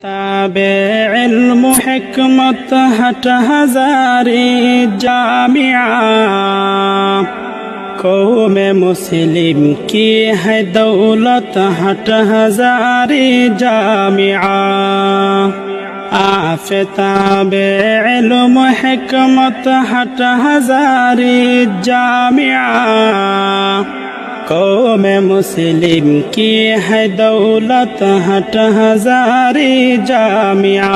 ताबे इल्म हिकमत हट हजारी जामिया कौम मुस्लिम की है दौलत हट हजारी जामिया आफताबे इल्म हिकमत हट हजारी जामिया कौम मुस्लिम की है दौलत हट हजारी जामिया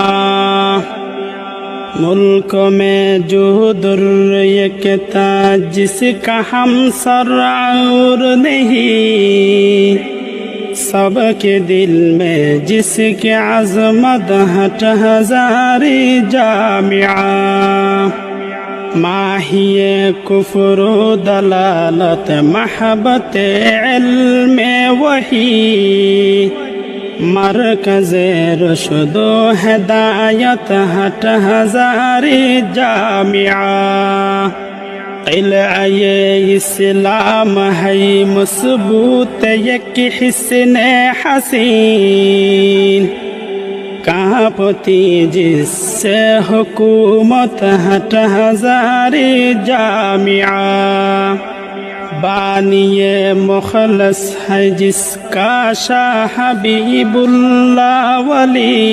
मुल्क में जो दुर्यकता जिसका हम सर और नहीं सबके दिल में जिसके अजमत हट हजारी जामिया माहिए कुफ्र दलालत महबत इल्म वही मरकज़ रुशद हिदायत हट हजारी जामिया क़िलअए इस्लाम है मज़बूत एक हिस्ने हसीन कांपती जिससे हुकूमत हट हजारी जामिया बानिए मुखलस है जिसका शाह हबीबुल्लाह वली।